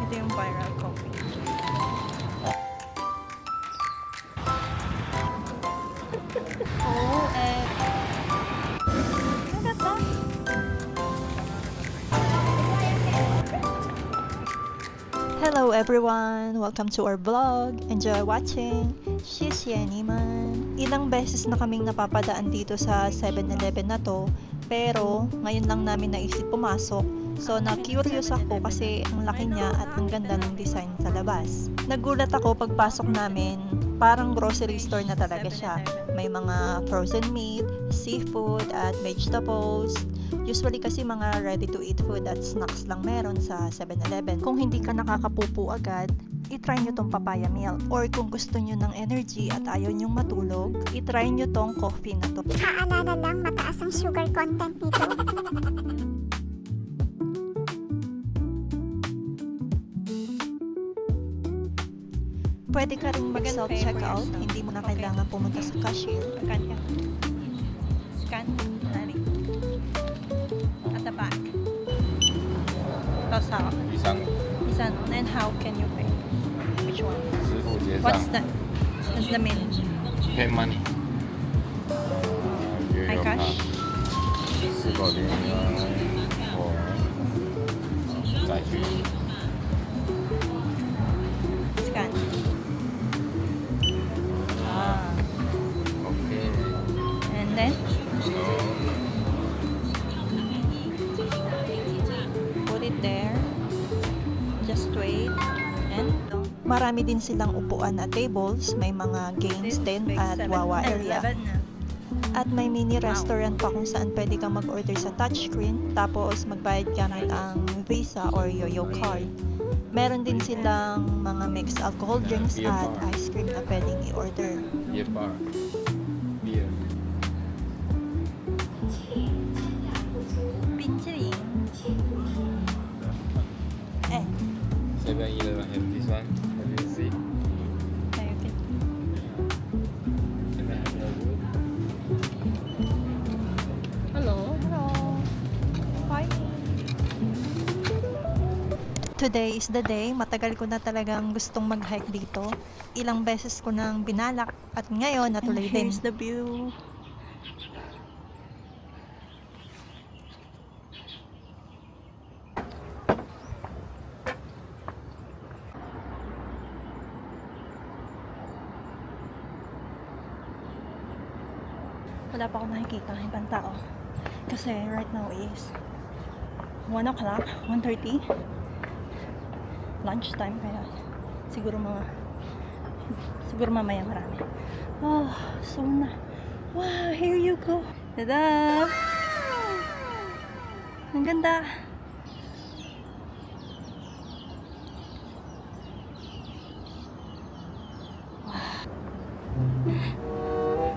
Ito yung viral coffee. Oh, look at that. Hello everyone! Welcome to our vlog. Enjoy watching. She's Yenny man. Ilang beses na kaming napapadaan dito sa 7-Eleven na to, pero ngayon lang namin naisip pumasok. So na-curious ako kasi ang laki niya at ang ganda ng design sa labas. Nagulat ako pagpasok namin, parang grocery store na talaga siya. May mga frozen meat, seafood at vegetables. Usually kasi mga ready-to-eat food at snacks lang meron sa 7-Eleven. Kung hindi ka nakakapupo agad, itry nyo tong papaya meal. Or kung gusto nyo ng energy at ayaw nyong matulog, itry nyo tong coffee na to. Paalala lang, mataas ang sugar content nito. Pwede ka rin mag-self-checkout, hindi mo na kailangan pumunta sa cashier. Scan. Ready. At the back. Toss out. 第三个 Isan. And how can you pay? Which one? 支付结账 What's that? What's the mean?，Pay money，悠 Hi 游卡 cash. ，490或再去 Scan. Ah. ，OK， And then? Put it there. Just wait. And Marami din silang upuan at tables, may mga games din at wawa area. At may mini restaurant pa kung saan pwede kang mag-order sa touchscreen, tapos magbayad gamit ang Visa or Yoyo card. Meron din silang mga mixed alcohol drinks at ice cream na pwedeng i-order. beer bar， beer， 冰淇淋. Eh. 7-Eleven have this one, have you see？ Okay, okay. Can I have your wood？ Hello. Hello. Hi. Today is the day. Matagal ko na talagang gustong mag-hike dito. Ilang beses ko nang binalak at ngayon natuloy din. Here's the view. Wala pa ako nakikita ibang tao. Kasi right now is 1 o'clock, 1:30. Lunchtime kaya siguro mamaya marami. Oh, so na. Wow, here you go. Tada! Ang ganda.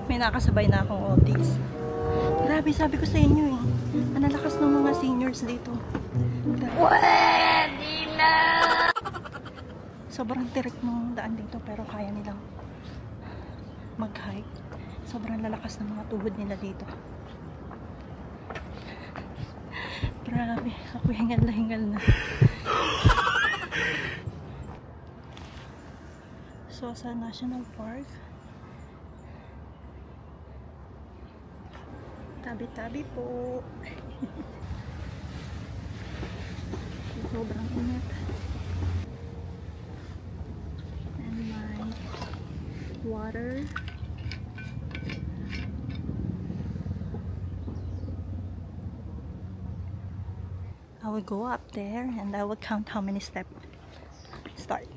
May nakasabay na akong oldies. Grabe, sabi ko sa inyo eh. Ang lalakas ng mga seniors dito. Pwede na! Sobrang tirik ng daan dito pero kaya nilang mag-hike. Sobrang lalakas ng mga tuhod nila dito. Grabe, ako hingal na hingal na. So, sa National Park, tabi-tabi po. Sobrang init. And my water. I will go up there and I will count how many steps. Start.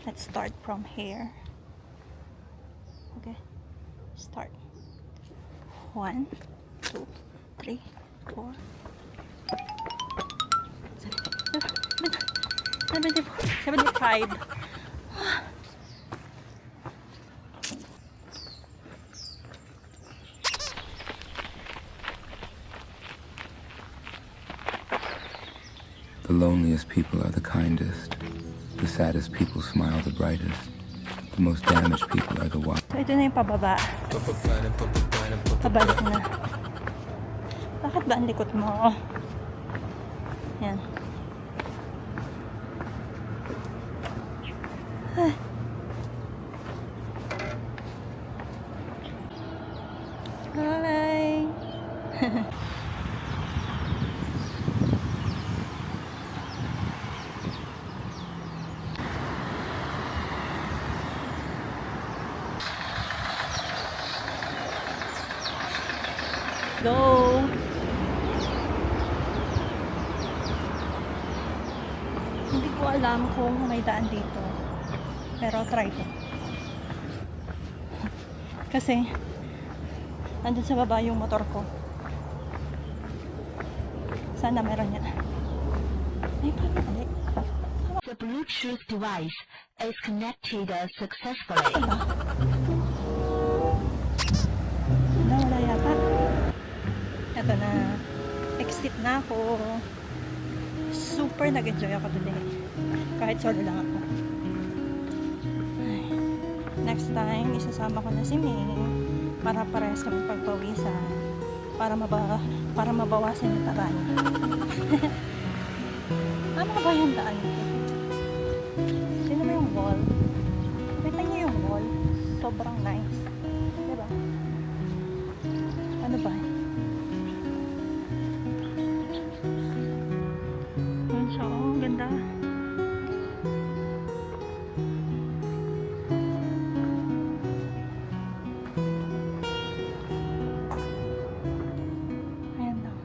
Let's start from here. Okay. Start. 1, 2, 3, 4, 75. The loneliest people are the kindest. The saddest people smile the brightest. The most damaged people are the wild. So, ito na yung pababa. Pabalik na. Bakit ba ang likot mo? Yan. Hindi ko alam kung may daan dito. Pero try ko. Kasi, nandun sa baba yung motor ko. Sana meron niya. Ay, paano balik? The Bluetooth device is connected successfully. Wala yata. Eto na. Exit na ako. Super nag-enjoy ako today. Kahit solo lang ako. Ay. Next time, isasama ko na si Ming para parehas kami pagpawisan. Para mabawasan yung taba niya. Ano ba yung daan nito? Sino mo yung wall? Kita niyo yung wall? Sobrang nice. Diba? Ano ba? Yun siya. Oh, ang ganda. Ayan daw.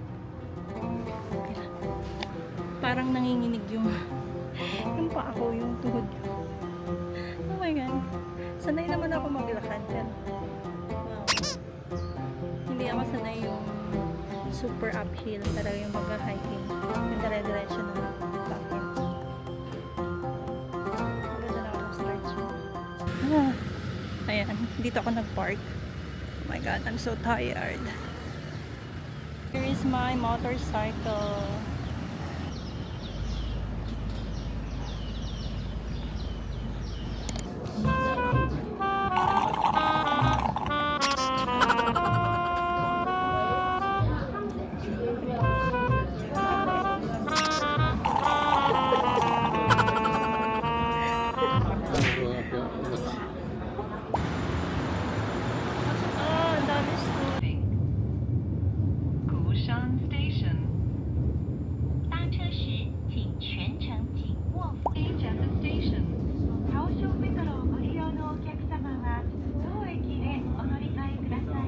Okay na. Parang nanginginig yung paa ko, yung tuhod ko. Oh my God. Sanay naman ako maglakad. Pero, wow. Hindi ako sanay yung super uphill. Talaga yung mag-hiking. Yung dire-diretso na bakit. Maganda na ako mag-stretch. Ayan. Dito ako nag-park. Oh my God. I'm so tired. Here is my motorcycle. Oh, ang dami school. 鼓山 Station. 搭车时请全程紧握。 Agent Station. 高尚メトロをご利用のお客様は当駅でお乗り換えください。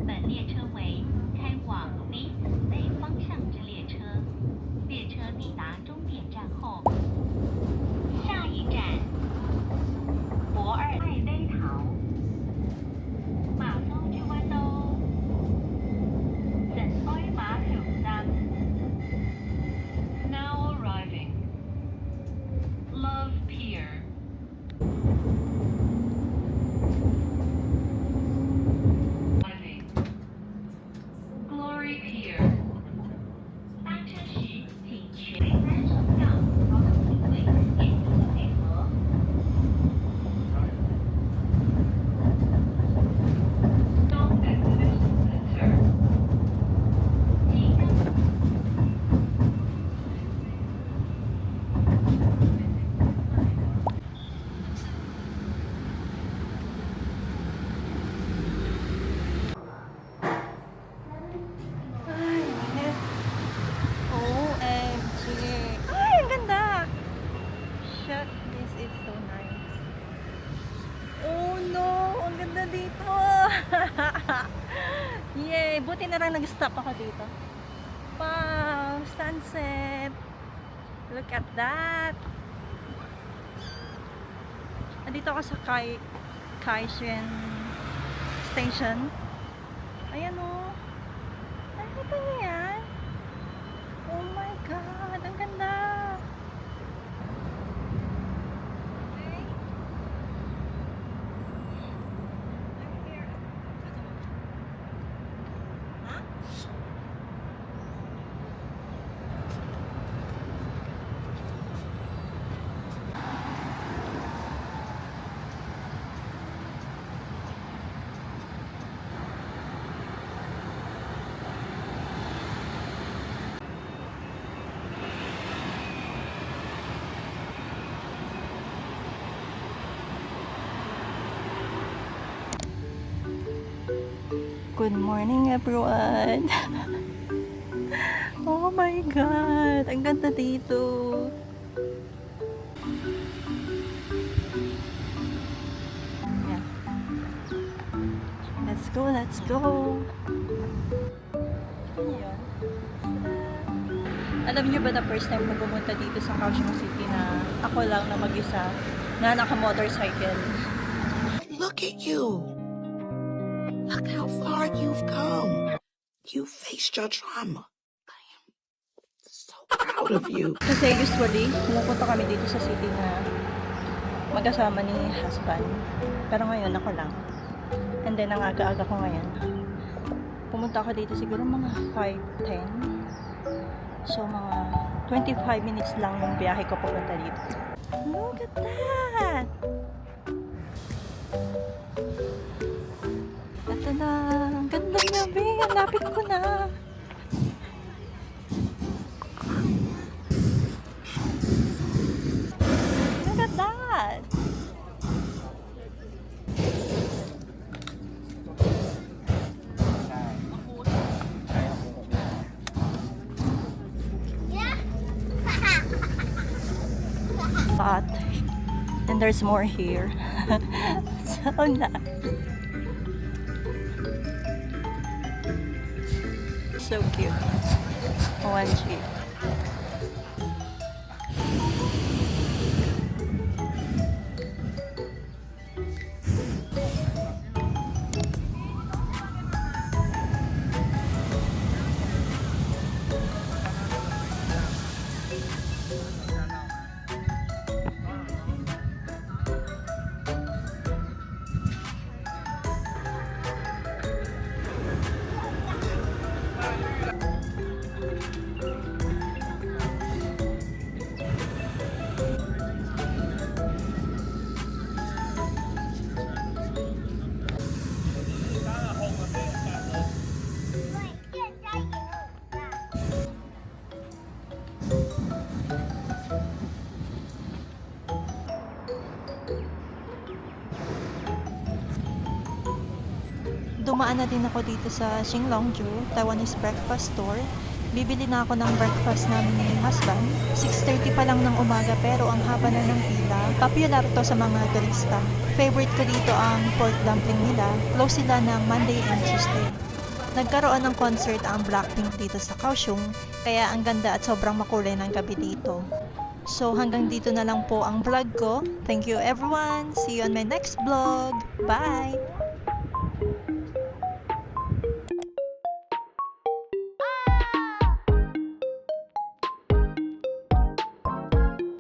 本列车为开往离子内方向之列车，列车抵达终点站后，下一站博二爱威桃。馬蘇轉彎道，陣開馬橋站。 Now arriving. Love Pier. Arriving. Glory Pier. 搭车时请全单手票，高等定位，严肃配合。 Stop Exhibition Center. 请让 Ay, init. OMG. Ay, ang ganda. Shit, this is so nice. Oh no, ang ganda dito. Yay, buti na lang nag-stop ako dito. Wow, sunset. Look at that. Andito ako sa Kaishan Station. Ayan o. Nakita niyo yan? Oh my God, ang ganda. Okay. I'm here. Huh? Good morning, everyone. Oh my God, ang ganda dito. Yeah. Let's go, let's go. Ano yun? Alam niyo ba na first time ko pumunta dito sa Kaohsiung City na ako lang na mag-isa na naka-motorcycle. Look at you. Look how far you've come. You faced your trauma. I am so proud of you. Kasi usually, pumupunta kami dito sa city na magkasama ni husband. Pero ngayon ako lang. And then, ang aga-aga ko ngayon. Pumunta ako dito siguro mga 5:10. So, mga 25 minutes lang yung biyahe ko pupunta dito. Look at that! Ito na. Ang ganda niya, be. Ang lapit ko na. Look at that! But, and there's more here. So nice. So cute. OMG. Dumaan na din ako dito sa Xinglongju, Taiwanese breakfast store. Bibili na ako ng breakfast namin ni husband. 6:30 pa lang ng umaga pero ang haba na ng pila. Popular to sa mga turista. Favorite ko dito ang pork dumpling nila. Close sila ng Monday and Tuesday. Nagkaroon ng concert ang Blackpink dito sa Kaohsiung, kaya ang ganda at sobrang makulay ng gabi dito. So hanggang dito na lang po ang vlog ko. Thank you everyone. See you on my next vlog. Bye!